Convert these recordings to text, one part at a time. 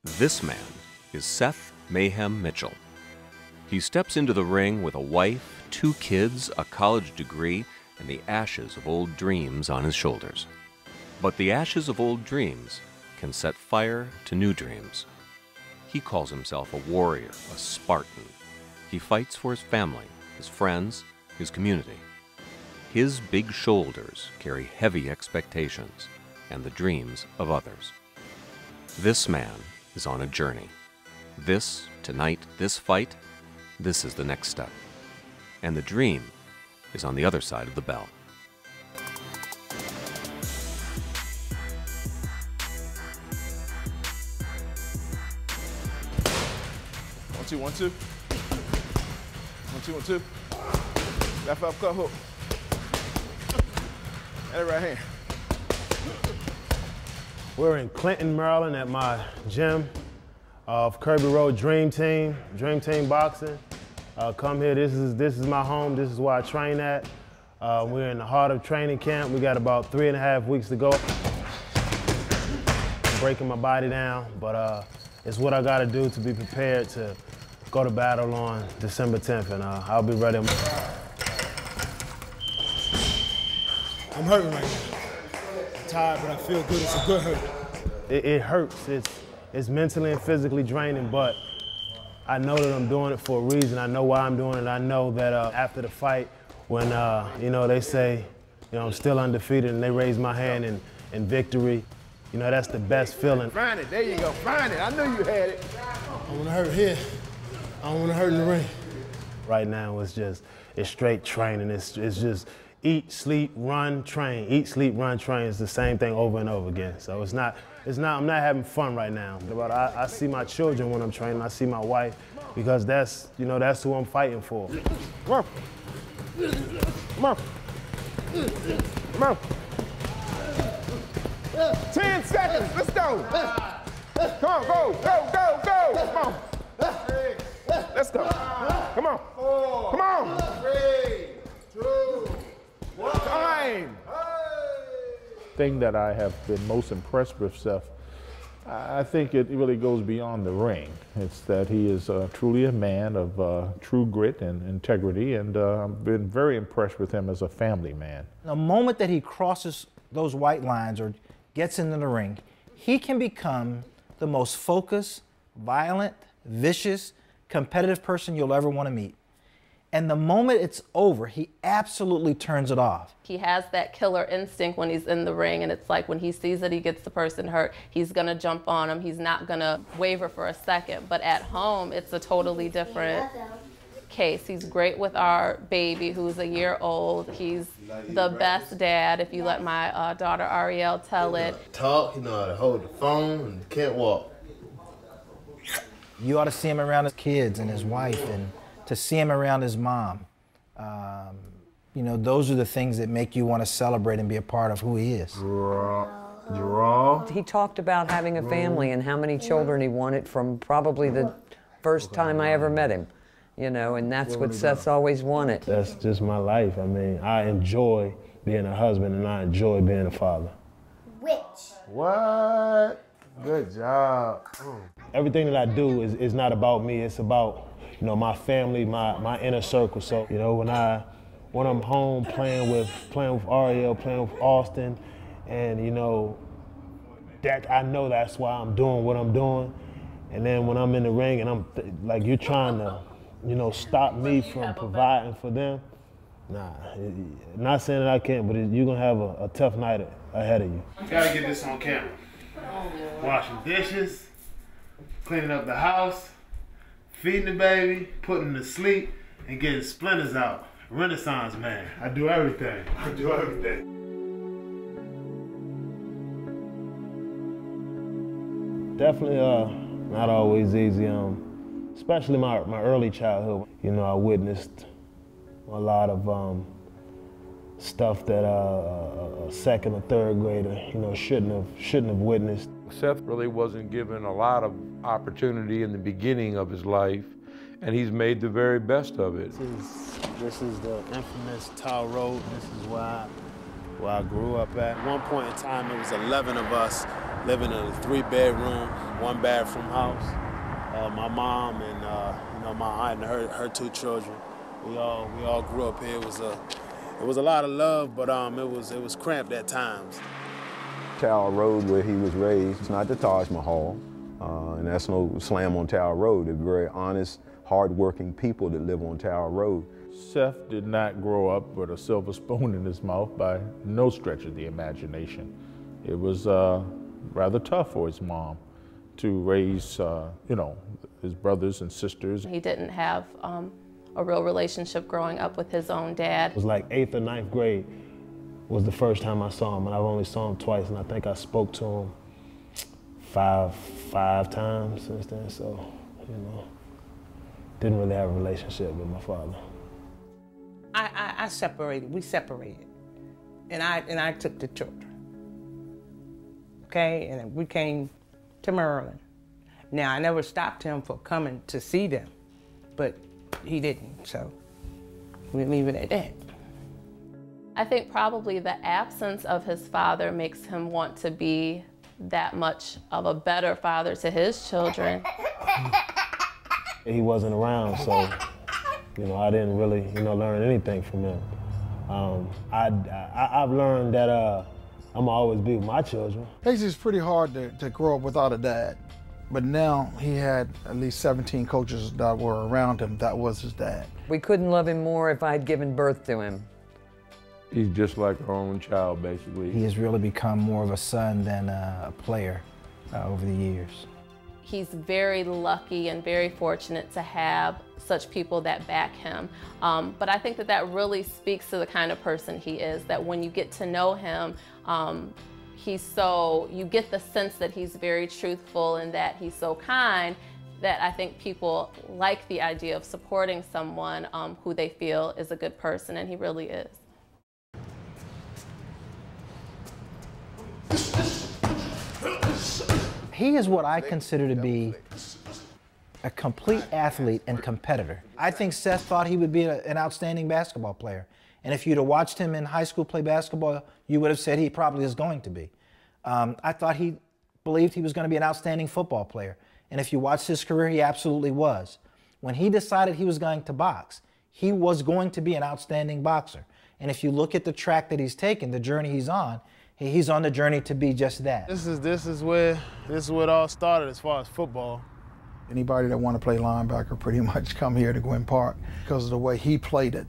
This man is Seth Mayhem Mitchell. He steps into the ring with a wife, 2 kids, a college degree, and the ashes of old dreams on his shoulders. But the ashes of old dreams can set fire to new dreams. He calls himself a warrior, a Spartan. He fights for his family, his friends, his community. His big shoulders carry heavy expectations and the dreams of others. This man is on a journey. This, tonight, this fight, this is the next step. And the dream is on the other side of the bell. One, two, 1, 2. 1, 2, 1, 2. Left uppercut hook. And right hand. We're in Clinton, Maryland at my gym of Kirby Road Dream Team Boxing. Come here, this is my home, this is where I train at. We're in the heart of training camp. We got about 3.5 weeks to go. I'm breaking my body down, but it's what I gotta do to be prepared to go to battle on December 10th, and I'll be ready. I'm hurting right now. I'm tired, but I feel good. It's a good hurt. It hurts. It's mentally and physically draining, but I know that I'm doing it for a reason. I know why I'm doing it. I know that after the fight, when they say, I'm still undefeated, and they raise my hand in victory, that's the best feeling. Find it. There you go. Find it. I knew you had it. I want to hurt here. I don't want to hurt in the ring. Right now, it's straight training. It's just eat, sleep, run, train. Eat, sleep, run, train. It's the same thing over and over again. So I'm not having fun right now. But I see my children when I'm training. I see my wife, because that's who I'm fighting for. Come on. Come on. Come on. 10 seconds. Let's go. Come on, go, go, go, go. Come on. Let's go. Come on. Come on. 3, 2, 1. Time. Thing that I have been most impressed with Seth, I think it really goes beyond the ring. It's that he is truly a man of true grit and integrity, and I've been very impressed with him as a family man. The moment that he crosses those white lines or gets into the ring, he can become the most focused, violent, vicious, competitive person you'll ever want to meet. And the moment it's over, he absolutely turns it off. He has that killer instinct when he's in the ring, and it's like when he sees that he gets the person hurt, he's gonna jump on him. He's not gonna waver for a second. But at home, it's a totally different case. He's great with our baby, who's a year old. He's the best dad, if you let my daughter Ariel tell it. Talk, he know how to hold the phone, and can't walk. You ought to see him around his kids and his wife, and to see him around his mom. Those are the things that make you want to celebrate and be a part of who he is. He talked about having a family and how many children he wanted from probably the first time I ever met him. And that's what Seth's always wanted. That's just my life. I mean, I enjoy being a husband, and I enjoy being a father. What? Good job. Everything that I do is not about me. It's about my family, my inner circle. So when I'm home playing with Ariel, playing with Austin, and that I know that's why I'm doing what I'm doing. And then when I'm in the ring and I'm like, you're trying to stop me from providing for them. Nah, not saying that I can't, but you're gonna have a tough night ahead of you. Gotta get this on camera. Washing dishes, cleaning up the house, feeding the baby, putting her to sleep, and getting splinters out. Renaissance man. I do everything. I do everything. Definitely not always easy, especially my early childhood. I witnessed a lot of stuff that a second or third grader, shouldn't have witnessed. Seth really wasn't given a lot of opportunity in the beginning of his life, and he's made the very best of it. This is the infamous Tower Road. This is where I grew up at. At one point in time, there was 11 of us living in a 3-bedroom one bathroom house. My mom and you know, my aunt and her two children. We all grew up here. It was a lot of love, but it was cramped at times. Tower Road, where he was raised, it's not the Taj Mahal, and that's no slam on Tower Road. They're very honest, hard-working people that live on Tower Road. Seth did not grow up with a silver spoon in his mouth by no stretch of the imagination. It was rather tough for his mom to raise, you know, his brothers and sisters. He didn't have a real relationship growing up with his own dad. It was like 8th or 9th grade was the first time I saw him, and I've only saw him twice, and I think I spoke to him five times since then, so, you know, didn't really have a relationship with my father. We separated, and I took the children, okay, and we came to Maryland. Now, I never stopped him from coming to see them, but he didn't, so we leave it at that. I think probably the absence of his father makes him want to be that much of a better father to his children. He wasn't around, so, you know, I didn't really, you know, learn anything from him. I've learned that I'm gonna always be with my children. It's pretty hard to grow up without a dad, but now he had at least 17 coaches that were around him that was his dad. We couldn't love him more if I'd given birth to him. He's just like our own child, basically. He has really become more of a son than a player over the years. He's very lucky and very fortunate to have such people that back him. But I think that really speaks to the kind of person he is, that when you get to know him, you get the sense that he's very truthful and that he's so kind, that I think people like the idea of supporting someone who they feel is a good person, and he really is. He is what I consider to be a complete athlete and competitor. I think Seth thought he would be an outstanding basketball player. And if you'd have watched him in high school play basketball, you would have said he probably is going to be. I thought he believed he was going to be an outstanding football player. And if you watched his career, he absolutely was. When he decided he was going to box, he was going to be an outstanding boxer. And if you look at the track that he's taken, the journey he's on the journey to be just that. This is where it all started as far as football. Anybody that want to play linebacker pretty much come here to Gwynn Park because of the way he played it.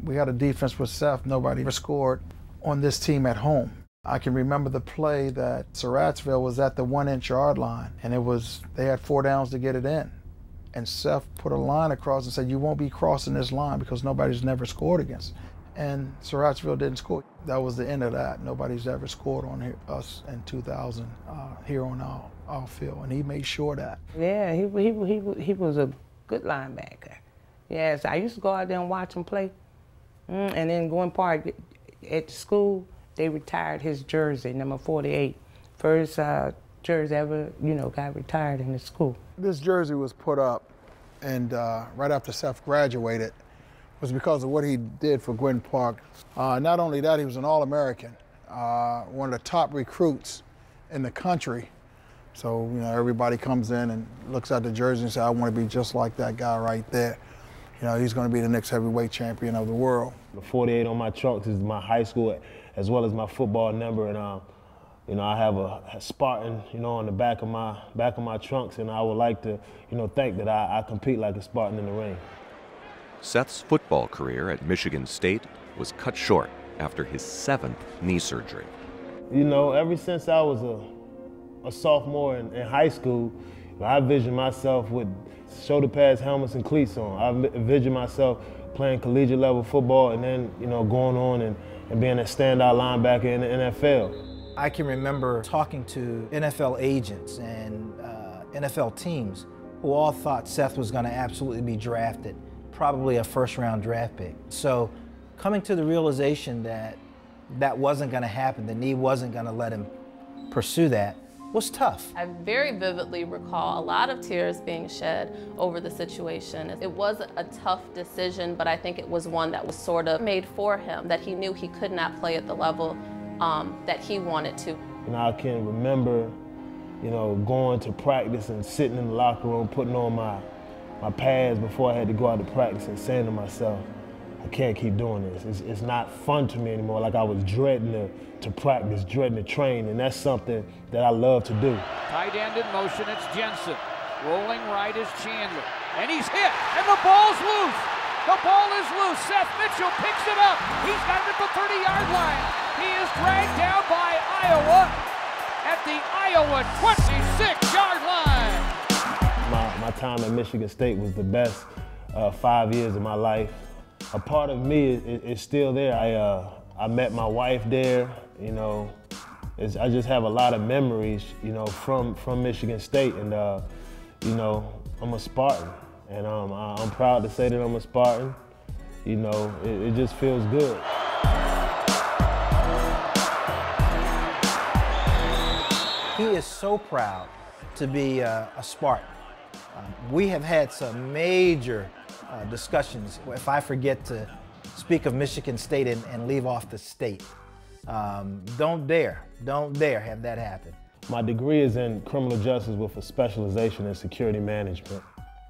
We had a defense with Seth. Nobody ever scored on this team at home. I can remember the play that Surrattsville was at the 1-inch yard line, and they had 4 downs to get it in. And Seth put a line across and said, "You won't be crossing this line because nobody's never scored against it." And Surrattsville didn't score. That was the end of that. Nobody's ever scored on us in 2000 here on our field, and he made sure that. Yeah, he was a good linebacker. Yes, I used to go out there and watch him play. And then Gwynn Park at school, they retired his jersey, number 48. First jersey ever, got retired in the school. This jersey was put up, and right after Seth graduated, was because of what he did for Gwynn Park. Not only that, he was an All-American, one of the top recruits in the country. So, everybody comes in and looks at the jersey and says, "I want to be just like that guy right there. He's going to be the next heavyweight champion of the world." The 48 on my trunks is my high school as well as my football number, and I have a Spartan, on the back of my trunks, and I would like to, think that I compete like a Spartan in the ring. Seth's football career at Michigan State was cut short after his 7th knee surgery. Ever since I was a sophomore in high school, I envisioned myself with shoulder pads, helmets, and cleats on. I envisioned myself playing collegiate level football and then, going on and being a standout linebacker in the NFL. I can remember talking to NFL agents and NFL teams who all thought Seth was going to absolutely be drafted, probably a first-round draft pick. So coming to the realization that that wasn't going to happen, the knee wasn't going to let him pursue that, was tough. I very vividly recall a lot of tears being shed over the situation. It was a tough decision, but I think it was one that was sort of made for him, that he knew he could not play at the level that he wanted to. I can remember you know, going to practice and sitting in the locker room, putting on my pads before I had to go out to practice and saying to myself, I can't keep doing this. It's not fun to me anymore. Like I was dreading to practice, dreading to train, and that's something that I love to do. Tight end in motion, it's Jensen. Rolling right is Chandler. And he's hit, and the ball's loose. The ball is loose. Seth Mitchell picks it up. He's got it at the 30-yard line. He is dragged down by Iowa at the Iowa 26-yard line. My time at Michigan State was the best 5 years of my life. A part of me is still there. I met my wife there, you know. I just have a lot of memories, you know, from Michigan State, and you know, I'm a Spartan, and I'm proud to say that I'm a Spartan. You know, it just feels good. He is so proud to be a Spartan. We have had some major discussions. If I forget to speak of Michigan State and leave off the state, don't dare have that happen. My degree is in criminal justice with a specialization in security management.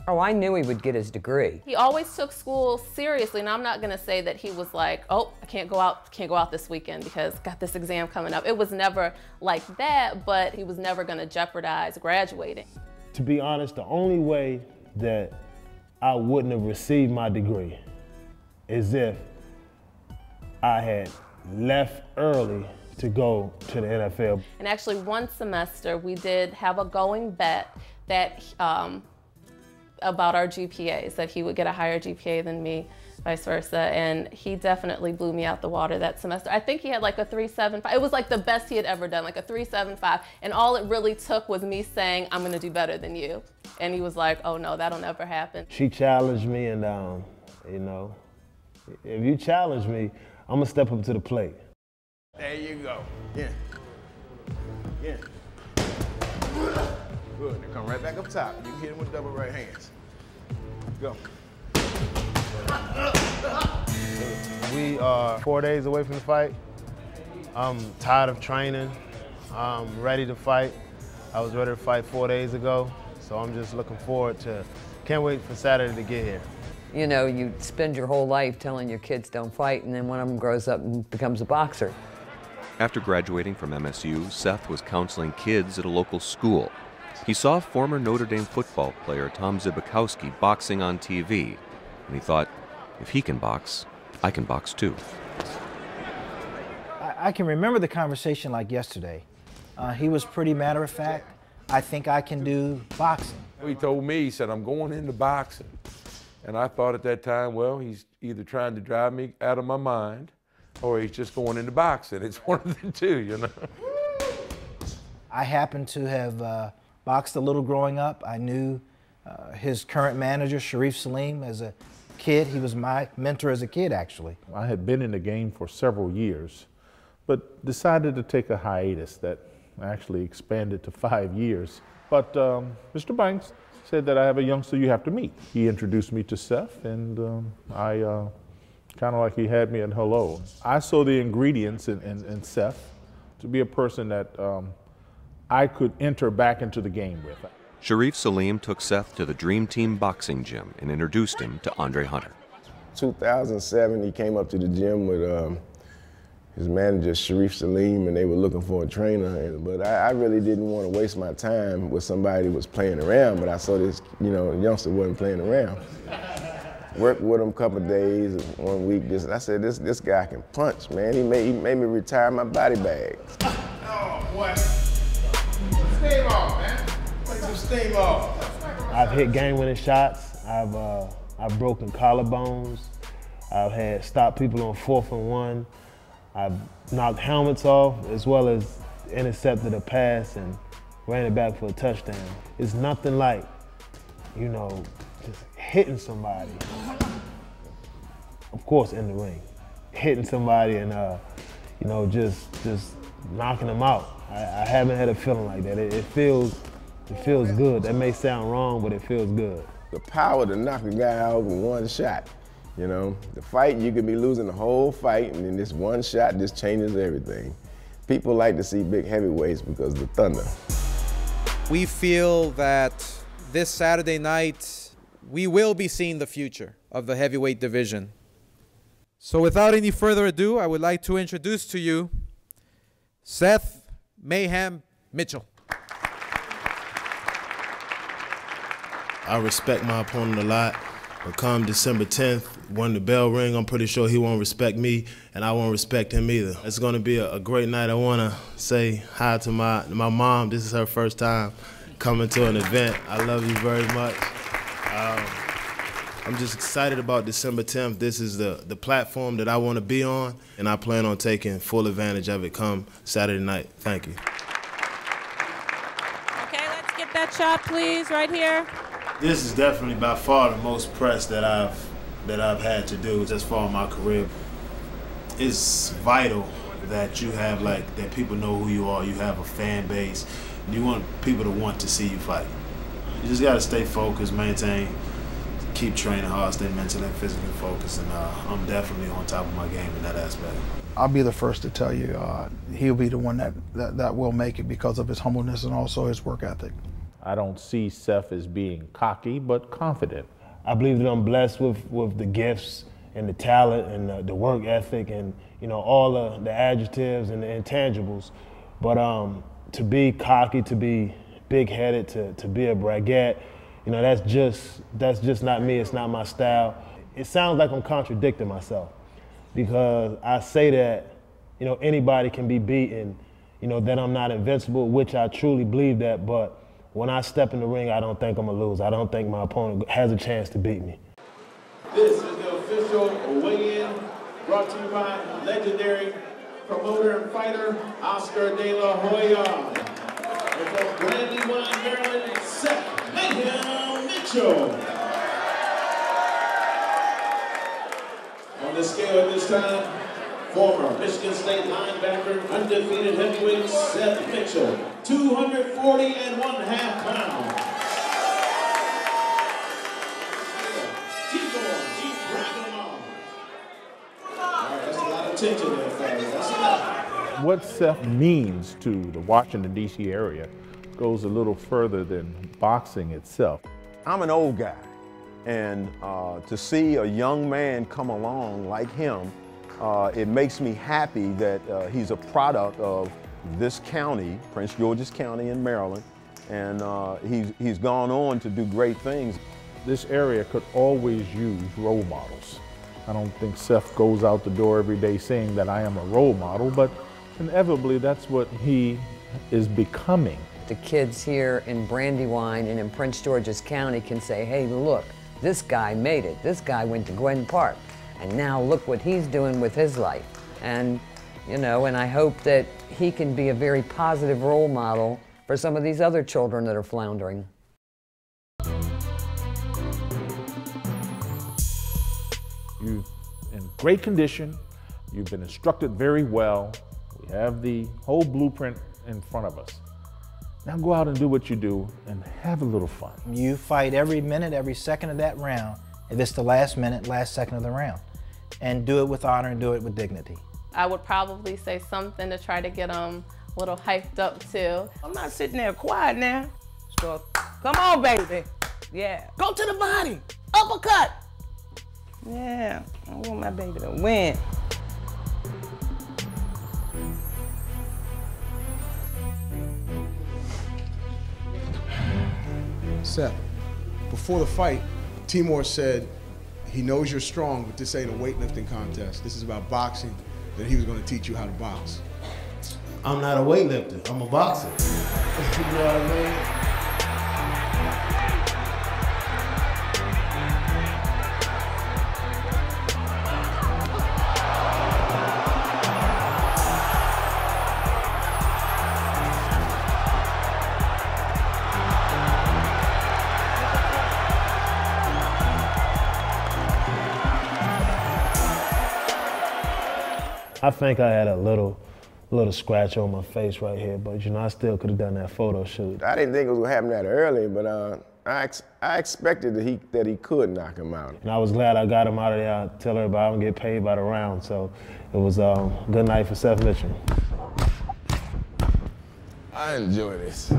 Oh, I knew he would get his degree. He always took school seriously, and I'm not gonna say that he was like, oh, I can't go out this weekend because got this exam coming up. It was never like that, but he was never gonna jeopardize graduating. To be honest, the only way that I wouldn't have received my degree is if I had left early to go to the NFL. And actually one semester we did have a going bet that about our GPAs, that he would get a higher GPA than me, vice versa, and he definitely blew me out the water that semester. I think he had like a 3.75. It was like the best he had ever done, like a 3.75, and all it really took was me saying, I'm gonna do better than you. And he was like, oh no, that'll never happen. She challenged me, and you know, if you challenge me, I'm gonna step up to the plate. There you go. Yeah. Yeah. Good. Now come right back up top. You can hit him with double right hands. Go. We are 4 days away from the fight. I'm tired of training. I'm ready to fight. I was ready to fight 4 days ago, so I'm just looking forward to, can't wait for Saturday to get here. You know, you spend your whole life telling your kids don't fight, and then one of them grows up and becomes a boxer. After graduating from MSU, Seth was counseling kids at a local school. He saw former Notre Dame football player Tom Zbikowski boxing on TV, and he thought, if he can box, I can box too. I can remember the conversation like yesterday. He was pretty matter of fact. I think I can do boxing. He told me, he said, I'm going into boxing. And I thought at that time, well, he's either trying to drive me out of my mind or he's just going into boxing. It's one of the two, you know. I happened to have boxed a little growing up. I knew his current manager, Sharif Salim, as a kid. He was my mentor as a kid, actually. I had been in the game for several years, but decided to take a hiatus that actually expanded to 5 years. But Mr. Banks said that I have a youngster you have to meet. He introduced me to Seth, and I kind of like he had me at hello. I saw the ingredients in Seth to be a person that I could enter back into the game with. Sharif Salim took Seth to the Dream Team boxing gym and introduced him to Andre Hunter. 2007, he came up to the gym with his manager, Sharif Salim, and they were looking for a trainer. But I really didn't want to waste my time with somebody who was playing around, but I saw this, you know, youngster wasn't playing around. Worked with him a couple of days, 1 week. I said, this guy can punch, man. He made me retire my body bags. Oh, boy. Steam off, man. Take some steam off. I've hit game-winning shots. I've broken collarbones. I've had stopped people on 4th and 1. I've knocked helmets off, as well as intercepted a pass and ran it back for a touchdown. It's nothing like, you know, just hitting somebody. Of course, in the ring, hitting somebody and you know, just knocking them out. I haven't had a feeling like that. It feels good. That may sound wrong, but it feels good. The power to knock a guy out in one shot. You know, the fight, you could be losing the whole fight, and then this one shot just changes everything. People like to see big heavyweights because of the thunder. We feel that this Saturday night, we will be seeing the future of the heavyweight division. So without any further ado, I would like to introduce to you Seth Mayhem Mitchell. I respect my opponent a lot, but come December 10th, when the bell ring, I'm pretty sure he won't respect me, and I won't respect him either. It's gonna be a great night. I wanna say hi to my mom. This is her first time coming to an event. I love you very much. I'm just excited about December 10th. This is the platform that I wanna be on, and I plan on taking full advantage of it come Saturday night. Thank you. Okay, let's get that shot, please, right here. This is definitely by far the most press that I've had to do as far in my career. It's vital that you have that people know who you are. You have a fan base. You want people to want to see you fight. You just got to stay focused, maintain, keep training hard, stay mentally and physically focused, and I'm definitely on top of my game in that aspect. I'll be the first to tell you he'll be the one that will make it because of his humbleness and also his work ethic. I don't see Seth as being cocky, but confident. I believe that I'm blessed with the gifts and the talent and the work ethic and all the adjectives and the intangibles. But to be cocky, to be big-headed, to be a braggart, that's just not me. It's not my style. It sounds like I'm contradicting myself because I say that anybody can be beaten, that I'm not invincible, which I truly believe that, but when I step in the ring, I don't think I'm gonna lose. I don't think my opponent has a chance to beat me. This is the official weigh-in brought to you by legendary promoter and fighter Oscar De La Hoya. And from Brandywine, Maryland, Seth Mayhem Mitchell. On the scale at this time, former Michigan State linebacker, undefeated heavyweight Seth Mitchell, 240.5 pounds. Keep dragging them on. All right, that's a lot of tension there, fellas. That's enough. What Seth means to the Washington, D.C. area goes a little further than boxing itself. I'm an old guy, and to see a young man come along like him, it makes me happy that he's a product of this county, Prince George's County in Maryland, and he's gone on to do great things. This area could always use role models. I don't think Seth goes out the door every day saying that I am a role model, but inevitably that's what he is becoming. The kids here in Brandywine and in Prince George's County can say, hey, look, this guy made it. This guy went to Gwen Park. And now look what he's doing with his life. And, and I hope that he can be a very positive role model for some of these other children that are floundering. You're in great condition. You've been instructed very well. We have the whole blueprint in front of us. Now go out and do what you do and have a little fun. You fight every minute, every second of that round. If it's the last minute, last second of the round. And do it with honor and do it with dignity. I would probably say something to try to get them a little hyped up too. I'm not sitting there quiet now. So, come on, baby. Yeah. Go to the body. Uppercut. Yeah, I want my baby to win. Seth, before the fight, Timur said he knows you're strong, but this ain't a weightlifting contest. This is about boxing, that he was going to teach you how to box. I'm not a weightlifter, I'm a boxer. You know what I mean? I think I had a little scratch on my face right here, but I still could have done that photo shoot. I didn't think it was gonna happen that early, but I expected that he could knock him out. And I was glad I got him out of there. I tell everybody I don't get paid by the round, so it was a good night for Seth Mitchell. I enjoy this.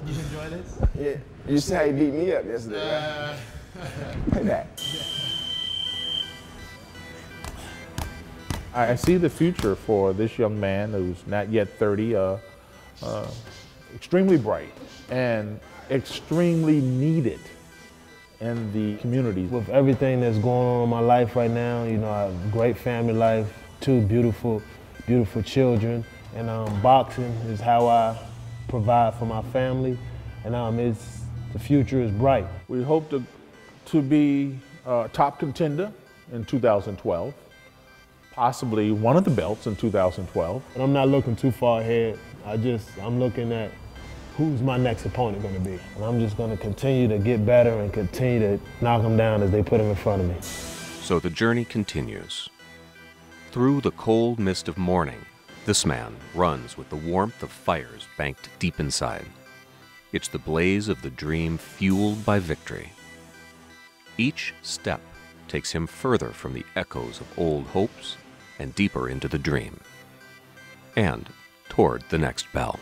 You enjoy this? Yeah. You see how he beat me up yesterday, right? Pay that. I see the future for this young man who's not yet 30, extremely bright and extremely needed in the community. With everything that's going on in my life right now, you know, I have a great family life, 2 beautiful, beautiful children, and boxing is how I provide for my family, and the future is bright. We hope to be a top contender in 2012. Possibly one of the belts in 2012. And I'm not looking too far ahead. I'm looking at who's my next opponent going to be. And I'm just going to continue to get better and continue to knock them down as they put them in front of me. So the journey continues. Through the cold mist of morning, this man runs with the warmth of fires banked deep inside. It's the blaze of the dream fueled by victory. Each step takes him further from the echoes of old hopes and deeper into the dream, and toward the next bell.